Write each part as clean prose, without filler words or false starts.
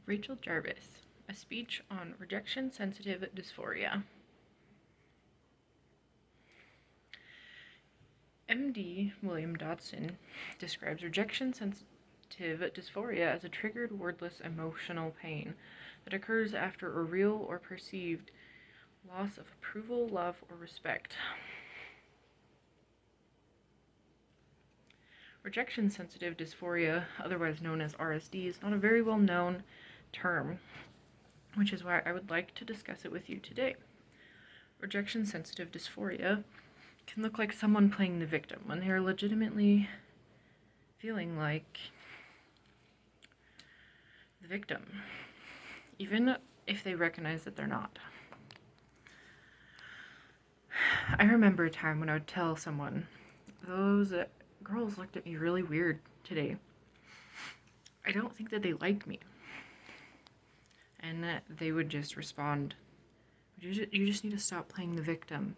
Rachel Jarvis, a speech on rejection-sensitive dysphoria. MD William Dodson describes rejection-sensitive dysphoria as a triggered, wordless emotional pain that occurs after a real or perceived loss of approval, love, or respect. Rejection-sensitive dysphoria, otherwise known as RSD, is not a very well-known term, which is why I would like to discuss it with you today. Rejection-sensitive dysphoria can look like someone playing the victim when they are legitimately feeling like the victim, even if they recognize that they're not. I remember a time when I would tell someone, those girls looked at me really weird today. I don't think that they like me. And that they would just respond, you just need to stop playing the victim.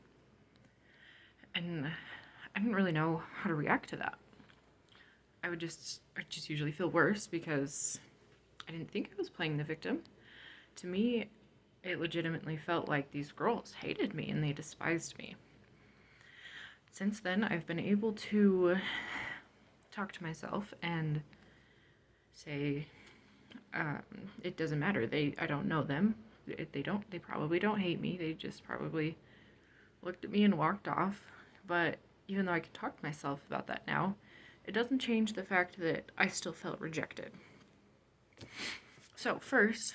And I didn't really know how to react to that. I just usually feel worse because I didn't think I was playing the victim. To me, it legitimately felt like these girls hated me and they despised me. Since then, I've been able to talk to myself and say, it doesn't matter. I don't know them. They probably don't hate me. They just probably looked at me and walked off. But even though I can talk to myself about that now, it doesn't change the fact that I still felt rejected. So first,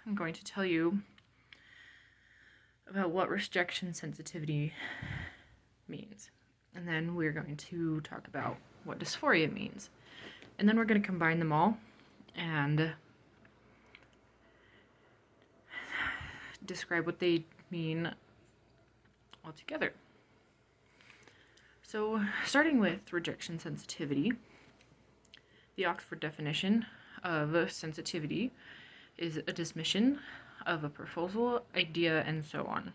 I'm going to tell you about what rejection sensitivity means. And then we're going to talk about what dysphoria means. And then we're going to combine them all and describe what they mean altogether. So, starting with rejection sensitivity, the Oxford definition of sensitivity is a dismission of a proposal, idea, and so on.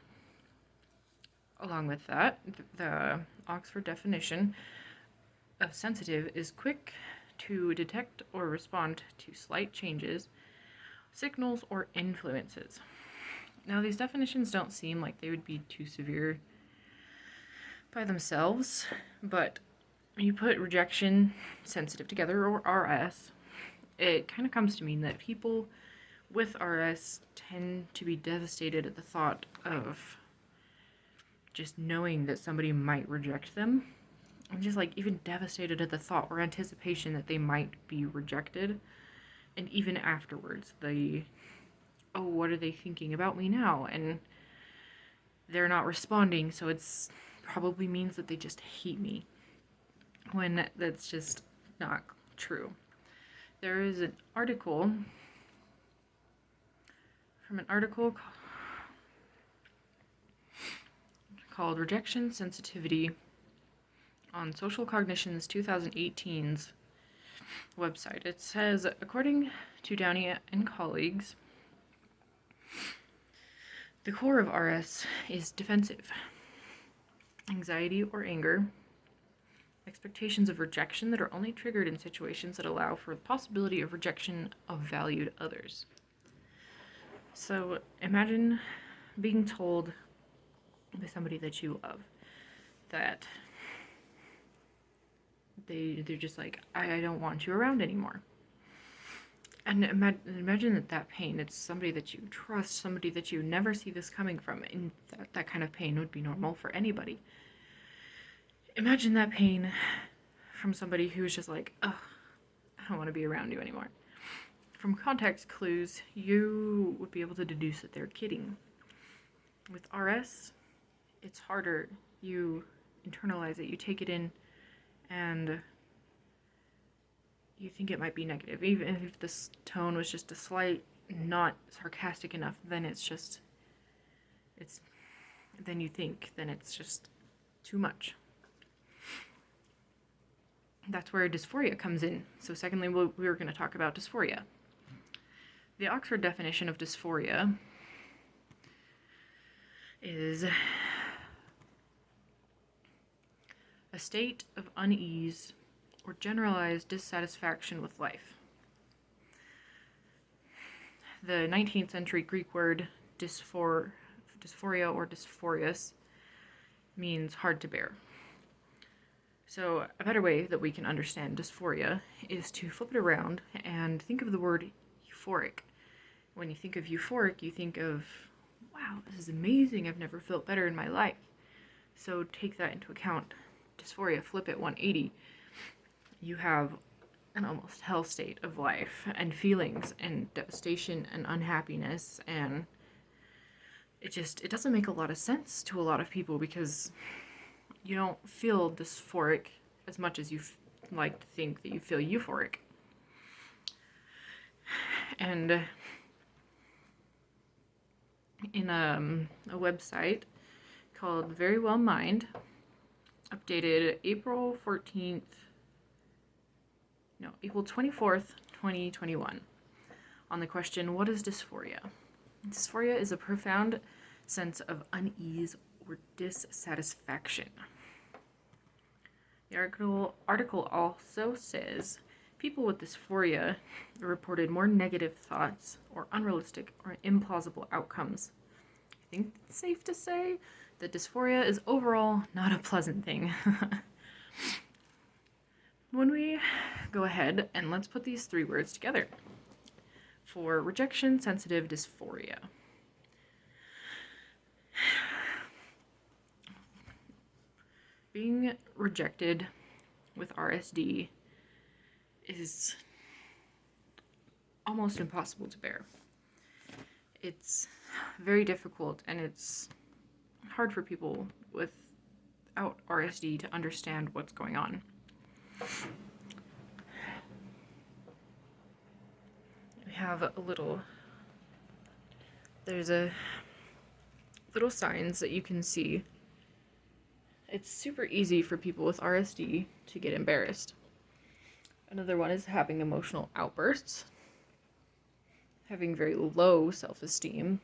Along with that, the Oxford definition of sensitive is quick to detect or respond to slight changes, signals, or influences. Now, these definitions don't seem like they would be too severe by themselves, but when you put rejection sensitive together, or RS, it kind of comes to mean that people with RS tend to be devastated at the thought of just knowing that somebody might reject them. I'm just like even devastated at the thought or anticipation that they might be rejected. And even afterwards, what are they thinking about me now? And they're not responding, so it's probably means that they just hate me, when that's just not true. There is an article called Rejection Sensitivity on Social Cognition's 2018's website. It says, according to Downey and colleagues, the core of RS is defensive, anxiety or anger, expectations of rejection that are only triggered in situations that allow for the possibility of rejection of valued others. So imagine being told by somebody that you love that they're just like, I don't want you around anymore. And imagine that pain. It's somebody that you trust, somebody that you never see this coming from, and that kind of pain would be normal for anybody. Imagine that pain from somebody who's just like, I don't want to be around you anymore. From context clues, you would be able to deduce that they're kidding. With RS, it's harder. You internalize it, you take it in, and you think it might be negative. Even if this tone was just a slight, not sarcastic enough, then then it's just too much. That's where dysphoria comes in. So secondly, we're going to talk about dysphoria. The Oxford definition of dysphoria is a state of unease or generalized dissatisfaction with life. The 19th century Greek word dysphoria or dysphorious means hard to bear. So a better way that we can understand dysphoria is to flip it around and think of the word euphoric. When you think of euphoric, you think of, wow, this is amazing, I've never felt better in my life. So take that into account. Dysphoria, flip it 180. You have an almost hell state of life and feelings and devastation and unhappiness, and it doesn't make a lot of sense to a lot of people because you don't feel dysphoric as much as you like to think that you feel euphoric. And in a website called Very Well Mind, updated April 24th, 2021, on the question, what is dysphoria? Dysphoria is a profound sense of unease or dissatisfaction. The article also says people with dysphoria reported more negative thoughts or unrealistic or implausible outcomes. I think it's safe to say that dysphoria is overall not a pleasant thing. When we go ahead and let's put these three words together for rejection sensitive dysphoria. Being rejected with RSD is almost impossible to bear. It's very difficult, and it's hard for people without RSD to understand what's going on. We have there's a little signs that you can see. It's super easy for people with RSD to get embarrassed. Another one is having emotional outbursts, having very low self-esteem,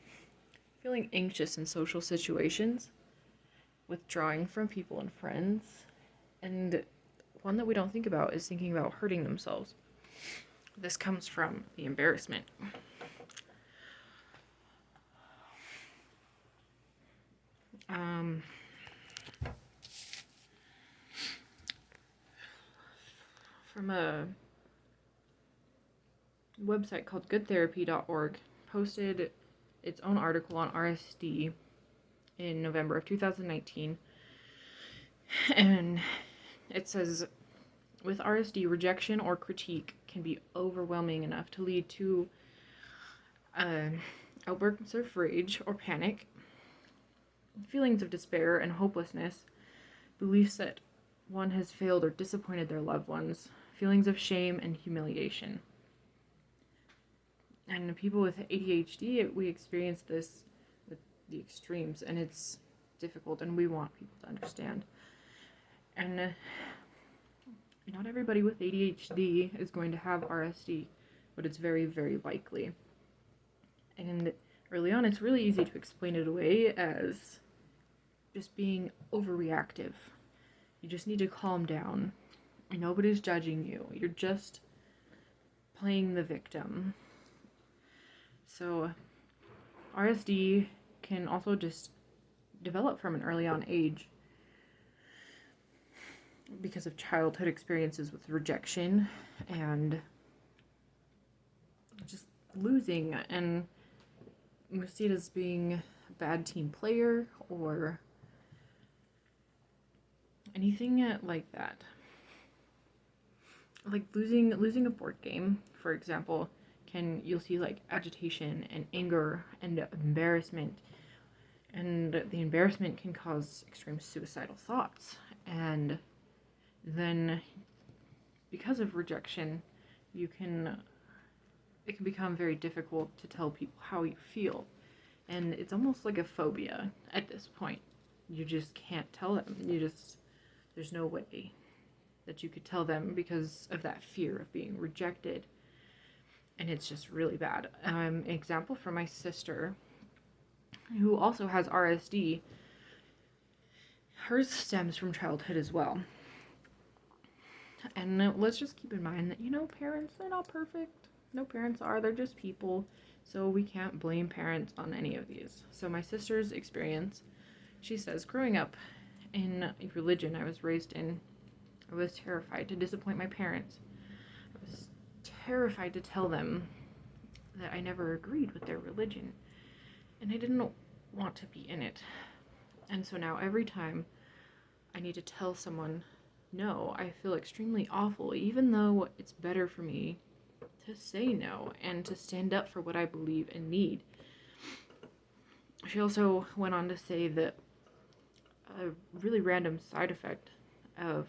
feeling anxious in social situations, withdrawing from people and friends, and one that we don't think about is thinking about hurting themselves. This comes from the embarrassment. From a website called goodtherapy.org, posted its own article on RSD in November of 2019, and it says, with RSD, rejection or critique can be overwhelming enough to lead to outbursts of rage or panic, feelings of despair and hopelessness, beliefs that one has failed or disappointed their loved ones, feelings of shame and humiliation. And people with ADHD, we experience this with the extremes, and it's difficult, and we want people to understand. And not everybody with ADHD is going to have RSD, but it's very, very likely. And early on, it's really easy to explain it away as just being overreactive. You just need to calm down. Nobody's judging you. You're just playing the victim. So RSD can also just develop from an early on age because of childhood experiences with rejection and just losing, and you see it as being a bad team player or anything like that. Like losing a board game, for example, you'll see like agitation and anger and embarrassment, and the embarrassment can cause extreme suicidal thoughts. And then because of rejection, it can become very difficult to tell people how you feel, and it's almost like a phobia at this point. You just can't tell them. There's no way that you could tell them because of that fear of being rejected, and it's just really bad. An example from my sister, who also has RSD. Hers stems from childhood as well. And let's just keep in mind that, parents, they're not perfect. No, parents are, they're just people, so we can't blame parents on any of these. So my sister's experience, she says, growing up in a religion I was raised in, I was terrified to disappoint my parents. I was terrified to tell them that I never agreed with their religion, and I didn't want to be in it. And so now every time I need to tell someone no, I feel extremely awful, even though it's better for me to say no and to stand up for what I believe and need. She also went on to say that a really random side effect of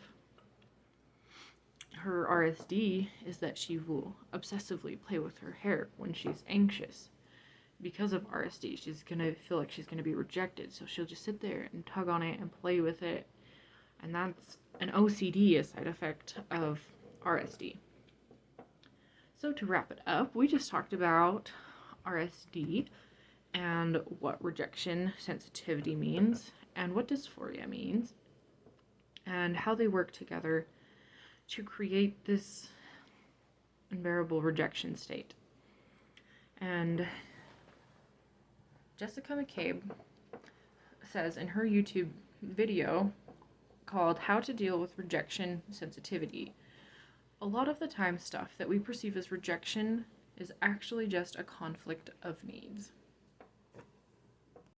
her RSD is that she will obsessively play with her hair when she's anxious. Because of RSD, she's gonna feel like she's gonna be rejected, so she'll just sit there and tug on it and play with it. And that's an OCD, a side effect of RSD. So to wrap it up, we just talked about RSD and what rejection sensitivity means and what dysphoria means and how they work together to create this unbearable rejection state. And Jessica McCabe says in her YouTube video called How to Deal with Rejection Sensitivity, a lot of the time stuff that we perceive as rejection is actually just a conflict of needs.